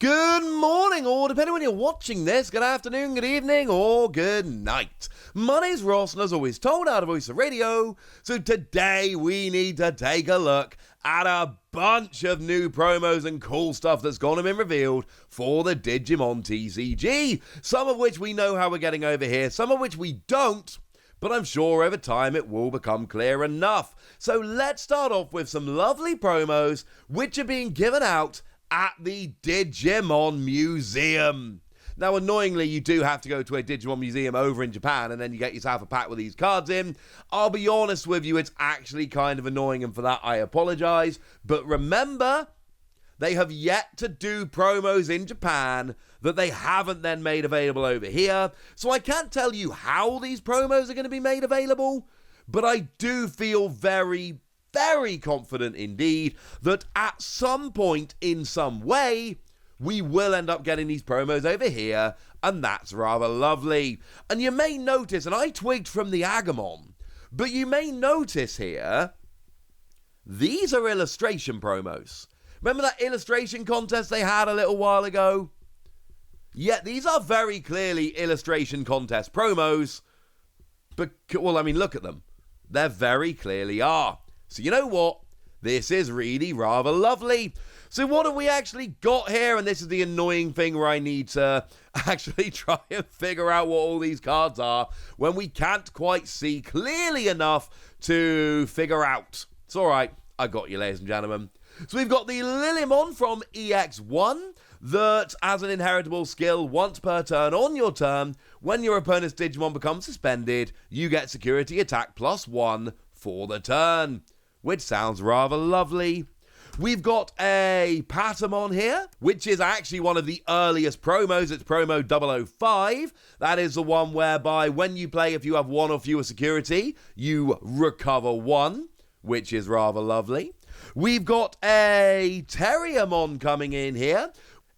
Good morning, or depending when you're watching this, good afternoon, good evening, or good night. My name's Ross, and as always, told out of Voice of Radio. So today we need to take a look at a bunch of new promos and cool stuff that's gone and been revealed for the Digimon TCG. Some of which we know how we're getting over here, some of which we don't. But I'm sure over time it will become clear enough. So let's start off with some lovely promos which are being given out at the Digimon Museum. Now, annoyingly, you do have to go to a Digimon Museum over in Japan, and then you get yourself a pack with these cards in. I'll be honest with you, it's actually kind of annoying, and for that, I apologize. But remember, they have yet to do promos in Japan that they haven't then made available over here. So I can't tell you how these promos are going to be made available, but I do feel very confident indeed that at some point in some way we will end up getting these promos over here, and that's rather lovely. And you may notice, and I twigged from the Agamon, but you may notice here these are illustration promos. Remember that illustration contest they had a little while ago? Yeah, these are very clearly illustration contest promos, but well, I mean, look at them. They very clearly are. So you know what? This is really rather lovely. So what have we actually got here? And this is the annoying thing where I need to actually try and figure out what all these cards are when we can't quite see clearly enough to figure out. It's all right. I got you, ladies and gentlemen. So we've got the Lilymon from EX1 that, as an inheritable skill, once per turn on your turn, when your opponent's Digimon becomes suspended, you get security attack +1 for the turn, which sounds rather lovely. We've got a Patamon here, which is actually one of the earliest promos. It's promo 005. That is the one whereby when you play, if you have one or fewer security, you recover 1, which is rather lovely. We've got a Terriermon coming in here.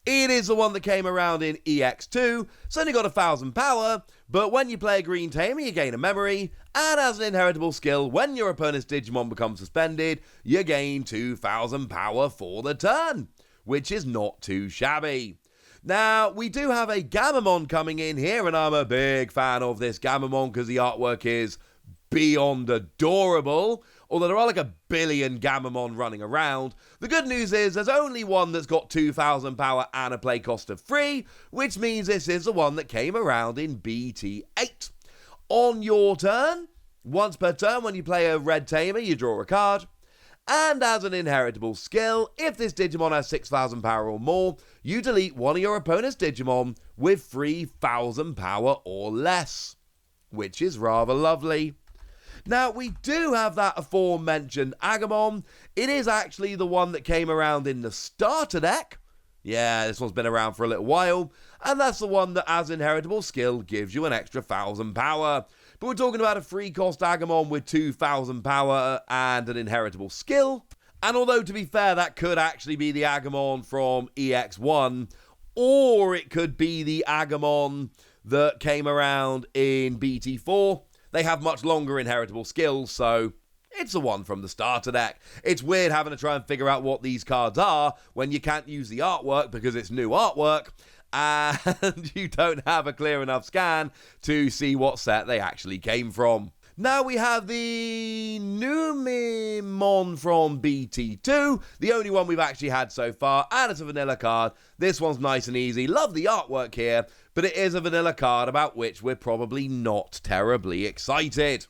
It is the one that came around in EX2. It's only got 1,000 power, but when you play a green tamer, you gain a memory, and as an inheritable skill, when your opponent's Digimon becomes suspended, you gain 2,000 power for the turn, which is not too shabby. Now, we do have a Gamamon coming in here, and I'm a big fan of this Gamamon because the artwork is beyond adorable. Although there are like 1 billion Gamamon running around, the good news is there's only one that's got 2,000 power and a play cost of 3, which means this is the one that came around in BT8. On your turn, once per turn when you play a red tamer, you draw a card. And as an inheritable skill, if this Digimon has 6,000 power or more, you delete one of your opponent's Digimon with 3,000 power or less, which is rather lovely. Now, we do have that aforementioned Agamon. It is actually the one that came around in the starter deck. Yeah, this one's been around for a little while. And that's the one that, as inheritable skill, gives you an extra 1,000 power. But we're talking about a free-cost Agamon with 2,000 power and an inheritable skill. And although, to be fair, that could actually be the Agamon from EX1, or it could be the Agamon that came around in BT4, they have much longer inheritable skills, so it's the one from the starter deck. It's weird having to try and figure out what these cards are when you can't use the artwork because it's new artwork, and you don't have a clear enough scan to see what set they actually came from. Now we have the Numimon from BT2, the only one we've actually had so far, and it's a vanilla card. This one's nice and easy. Love the artwork here, but it is a vanilla card about which we're probably not terribly excited.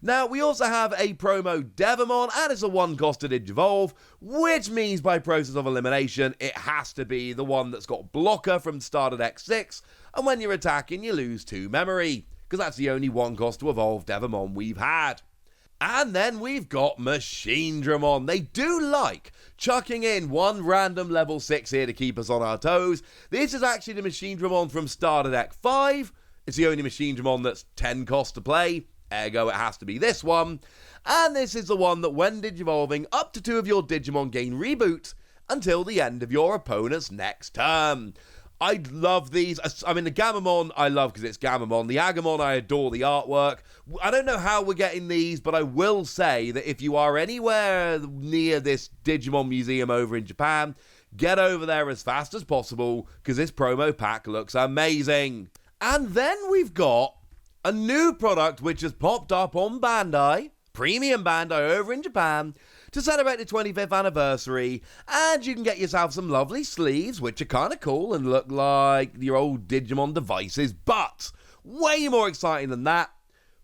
Now, we also have a promo Devamon, and it's a 1-cost to Digivolve, which means by process of elimination, it has to be the one that's got blocker from starter deck 6, and when you're attacking, you lose 2 memory, because that's the only 1-cost to evolve Devamon we've had. And then we've got Machinedramon. They do like chucking in one random level 6 here to keep us on our toes. This is actually the Machinedramon from starter deck 5. It's the only Machinedramon that's 10 cost to play. Ergo, it has to be this one. And this is the one that when Digivolving, up to 2 of your Digimon gain reboot until the end of your opponent's next turn. I love these. I mean, the Gamamon I love because it's Gamamon. The Agamon, I adore the artwork. I don't know how we're getting these, but I will say that if you are anywhere near this Digimon museum over in Japan, Get over there as fast as possible because this promo pack looks amazing. And then we've got a new product which has popped up on Bandai, Premium Bandai over in Japan, to celebrate the 25th anniversary, and you can get yourself some lovely sleeves which are kind of cool and look like your old Digimon devices, but way more exciting than that,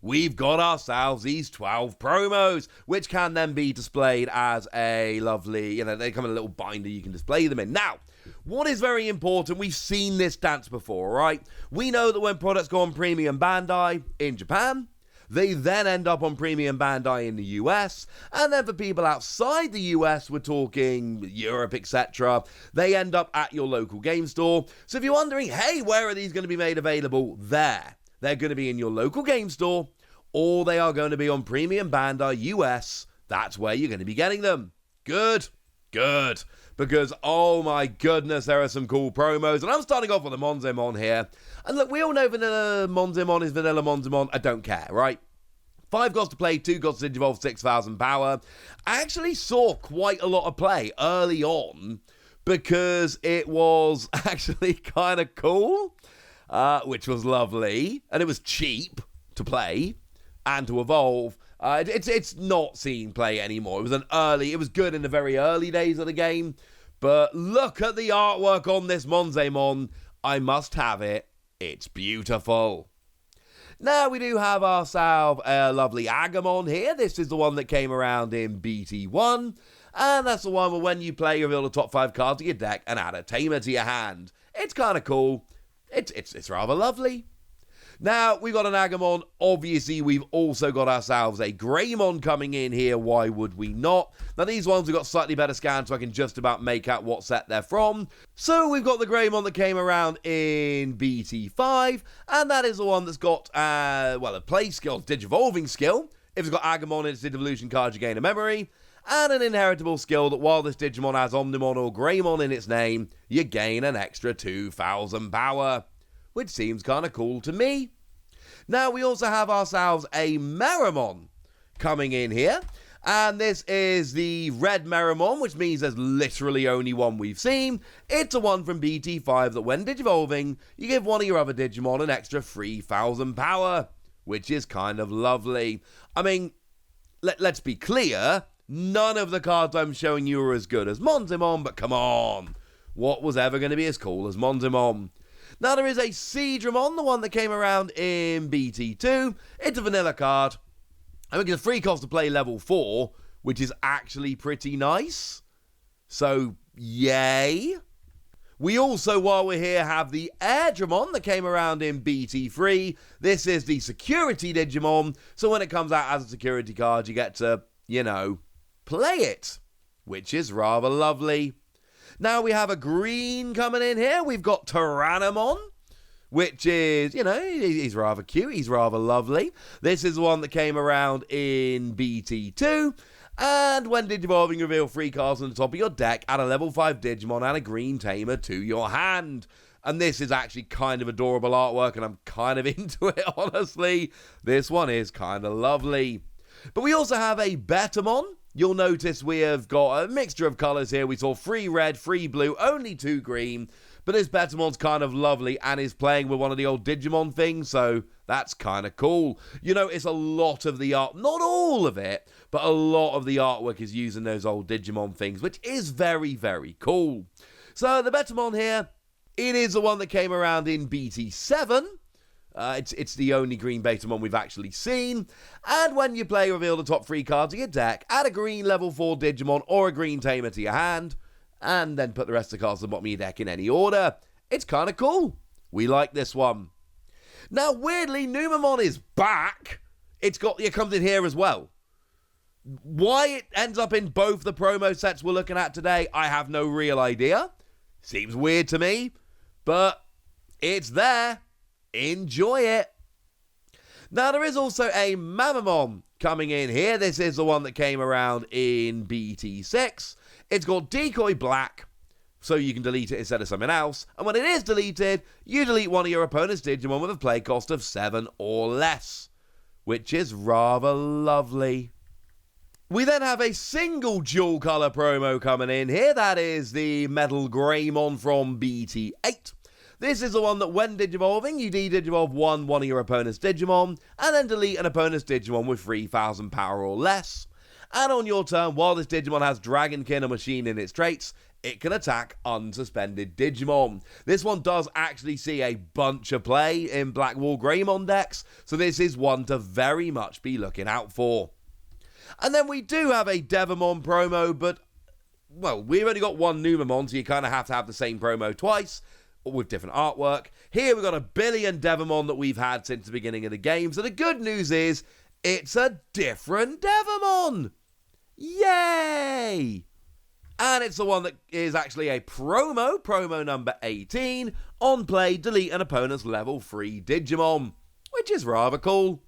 we've got ourselves these 12 promos, which can then be displayed as a lovely, they come in a little binder you can display them in. Now, what is very important, we've seen this dance before, right? We know that when products go on Premium Bandai in Japan, they then end up on Premium Bandai in the US, and then for people outside the US, we're talking Europe, etc., they end up at your local game store. So if you're wondering, hey, where are these going to be made available? They're going to be in your local game store, or they are going to be on Premium Bandai US. That's where you're going to be getting them. Good. Because, oh my goodness, there are some cool promos. And I'm starting off with a Monzemon here. And look, we all know Vanilla Monzemon is Vanilla Monzemon. I don't care, right? 5 gods to play, 2 gods to Digivolve, 6,000 power. I actually saw quite a lot of play early on because it was actually kind of cool, which was lovely. And it was cheap to play and to evolve. It's not seen play anymore. It was good in the very early days of the game, but look at the artwork on this Monzemon. I must have it. It's beautiful. Now we do have ourselves a lovely Agamon here. This is the one that came around in BT1, and that's the one where when you play, you reveal the top 5 cards of your deck and add a tamer to your hand. It's kind of cool. It's rather lovely. Now, we've got an Agamon. Obviously, we've also got ourselves a Gray Mon coming in here. Why would we not? Now, these ones have got slightly better scans, so I can just about make out what set they're from. So, we've got the Gray Mon that came around in BT5, and that is the one that's got, a play skill, Digivolving skill. If it's got Agamon in its Digivolution card, you gain a memory. And an inheritable skill that while this Digimon has Omnimon or Greymon in its name, you gain an extra 2,000 power. Which seems kind of cool to me. Now, we also have ourselves a Merriman coming in here. And this is the red Merriman, which means there's literally only one we've seen. It's a one from BT5 that when Digivolving, you give one of your other Digimon an extra 3,000 power. Which is kind of lovely. I mean, let's be clear. None of the cards I'm showing you are as good as Monzemon, but come on. What was ever going to be as cool as Monzemon? Now, there is a Seedramon, the one that came around in BT2. It's a vanilla card. And we get a free cost to play level 4, which is actually pretty nice. So, yay. We also, while we're here, have the Airdramon that came around in BT3. This is the security Digimon. So when it comes out as a security card, you get to, play it. Which is rather lovely. Now we have a green coming in here. We've got Tyrannomon, which is, he's rather cute. He's rather lovely. This is the one that came around in BT2. And when Digivolving, reveal 3 cards on the top of your deck, add a level 5 Digimon and a green tamer to your hand. And this is actually kind of adorable artwork, and I'm kind of into it, honestly. This one is kind of lovely. But we also have a Betamon. You'll notice we have got a mixture of colours here. We saw 3 red, 3 blue, only 2 green. But this Betamon's kind of lovely and is playing with one of the old Digimon things, so that's kind of cool. It's a lot of the art, not all of it, but a lot of the artwork is using those old Digimon things, which is very, very cool. So the Betamon here, it is the one that came around in BT7. It's the only green Betamon we've actually seen. And when you play, reveal the top 3 cards of your deck, add a green level 4 Digimon or a green tamer to your hand, and then put the rest of the cards at the bottom of your deck in any order. It's kind of cool. We like this one. Now, weirdly, Numamon is back. It comes in here as well. Why it ends up in both the promo sets we're looking at today, I have no real idea. Seems weird to me, but it's there. Enjoy it. Now, there is also a Mamamon coming in here. This is the one that came around in BT6. It's got Decoy Black, so you can delete it instead of something else. And when it is deleted, you delete one of your opponent's Digimon with a play cost of 7 or less, which is rather lovely. We then have a single dual colour promo coming in here. That is the Metal Gray Mon from BT8. This is the one that when Digivolving, you de-Digivolve one of your opponent's Digimon, and then delete an opponent's Digimon with 3,000 power or less. And on your turn, while this Digimon has Dragonkin or Machine in its traits, it can attack unsuspended Digimon. This one does actually see a bunch of play in Blackwall Greymon decks, so this is one to very much be looking out for. And then we do have a Devamon promo, but, well, we've only got one Numamon, so you kind of have to have the same promo twice, with different artwork. Here we've got a billion Devamon that we've had since the beginning of the game, so the good news is, it's a different Devamon! Yay! And it's the one that is actually a promo number 18, on play, delete an opponent's level 3 Digimon, which is rather cool.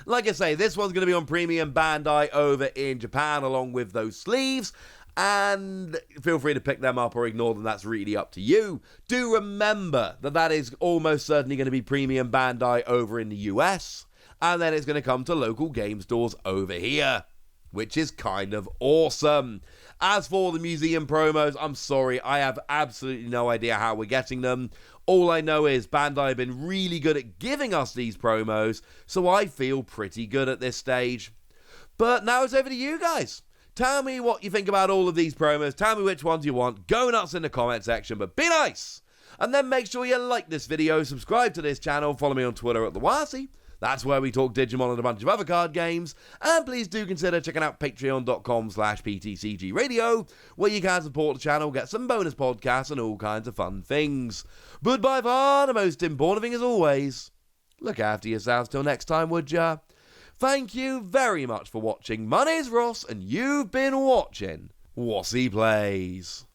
Like I say, this one's going to be on Premium Bandai over in Japan along with those sleeves, and feel free to pick them up or ignore them, that's really up to you. Do remember that that is almost certainly going to be Premium Bandai over in the US, and then it's going to come to local game stores over here, which is kind of awesome. As for the museum promos, I'm sorry, I have absolutely no idea how we're getting them. All I know is Bandai have been really good at giving us these promos, so I feel pretty good at this stage. But now it's over to you guys. Tell me what you think about all of these promos. Tell me which ones you want. Go nuts in the comment section, but be nice. And then make sure you like this video, subscribe to this channel, follow me on Twitter at TheWasi. That's where we talk Digimon and a bunch of other card games. And please do consider checking out patreon.com/PTCGradio, where you can support the channel, get some bonus podcasts and all kinds of fun things. But by far the most important thing as always, look after yourselves till next time, would ya? Thank you very much for watching. My name's Ross, and you've been watching Wasi Plays.